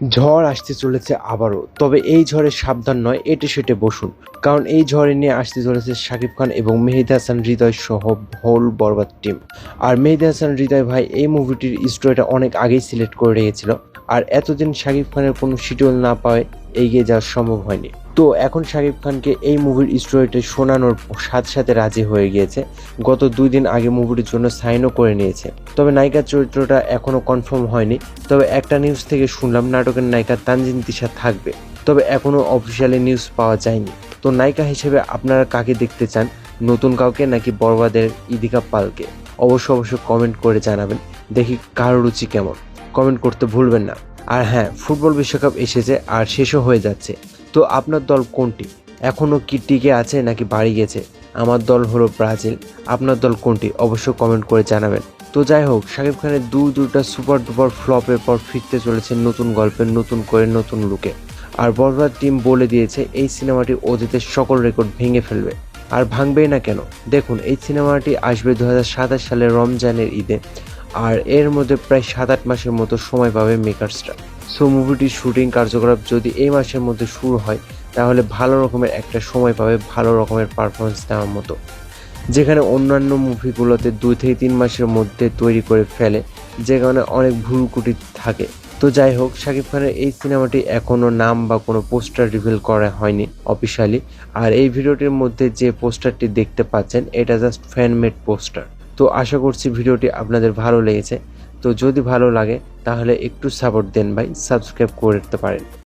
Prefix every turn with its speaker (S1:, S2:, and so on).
S1: ঝড় আসতে চলেছে আবারও, তবে এই ঝড়ে সাবধান নয়, এটে সেটে বসুন, কারণ এই ঝড়ে নিয়ে আসতে চলেছে শাকিব খান এবং মেহেদী হাসান হৃদয় সহ হোল বরবাদ টিম। আর মেহেদী হাসান হৃদয় ভাই এই মুভিটির স্টোরিটা অনেক আগেই সিলেক্ট করে রেখেছিল, আর এতদিন শাকিব খানের কোনো শিডিউল না পাওয়ায় এগিয়ে যাওয়া সম্ভব হয়নি। তো এখন শাকিব খানকে এই মুভির স্টোরিটা শোনানোর সাথে সাথে রাজি হয়ে গিয়েছে। গত 2 দিন আগে মুভিটির জন্য সাইনও করে নিয়েছে। তবে নায়িকার চরিত্রটা এখনও কনফার্ম হয়নি। তবে একটা নিউজ থেকে শুনলাম নাটকের নায়িকা তানজিন তিশা থাকবে, তবে এখনও অফিসিয়ালি নিউজ পাওয়া যায়নি। তো নায়িকা হিসেবে আপনারা কাকে দেখতে চান, নতুন কাউকে নাকি বরবাদের ইদিকা পালকে? অবশ্যই কমেন্ট করে জানাবেন, দেখি কার রুচি কেমন। কমেন্ট করতে ভুলবেন না। আর হ্যাঁ, ফুটবল বিশ্বকাপ এসেছে আর শেষও হয়ে যাচ্ছে। তো আপনার দল কোনটি? এখনও কি টিকে আছে নাকি বাড়ি গেছে? আমার দল হলো ব্রাজিল। আপনার দল কোনটি? অবশ্যই কমেন্ট করে জানাবেন। তো যাই হোক, শাকিব খানের দুটা সুপার ডুপার ফ্লপের পর ফিরতে চলেছে নতুন গল্পের নতুন করে নতুন লুকে। আর বরবাদ টিম বলে দিয়েছে এই সিনেমাটি অতীতের সকল রেকর্ড ভেঙে ফেলবে। আর ভাঙবেই না কেন? দেখুন, এই সিনেমাটি আসবে 2027 সালের রমজানের ঈদে। আর এর মধ্যে প্রায় 7-8 মাসের মতো সময় পাবে মেকার্সরা। সো মুভিটির শুটিং কার্যকলাপ যদি এই মাসের মধ্যে শুরু হয়, তাহলে ভালো রকমের একটা সময় পাবে ভালো রকমের পারফরমেন্স দেওয়ার মতো, যেখানে অন্যান্য মুভিগুলোতে 2 থেকে 3 মাসের মধ্যে তৈরি করে ফেলে, যেখানে অনেক ভুলকুটি থাকে। তো যাই হোক, শাকিব খানের এই সিনেমাটি এখনও নাম বা কোনো পোস্টার রিভিল করা হয়নি অফিসিয়ালি। আর এই ভিডিওটির মধ্যে যে পোস্টারটি দেখতে পাচ্ছেন, এটা জাস্ট ফ্যান মেড পোস্টার। তো আশা করছি ভিডিওটি আপনাদের ভালো লেগেছে। তো যদি ভালো লাগে তাহলে একটু সাপোর্ট দেন ভাই, সাবস্ক্রাইব করে দিতে পারেন।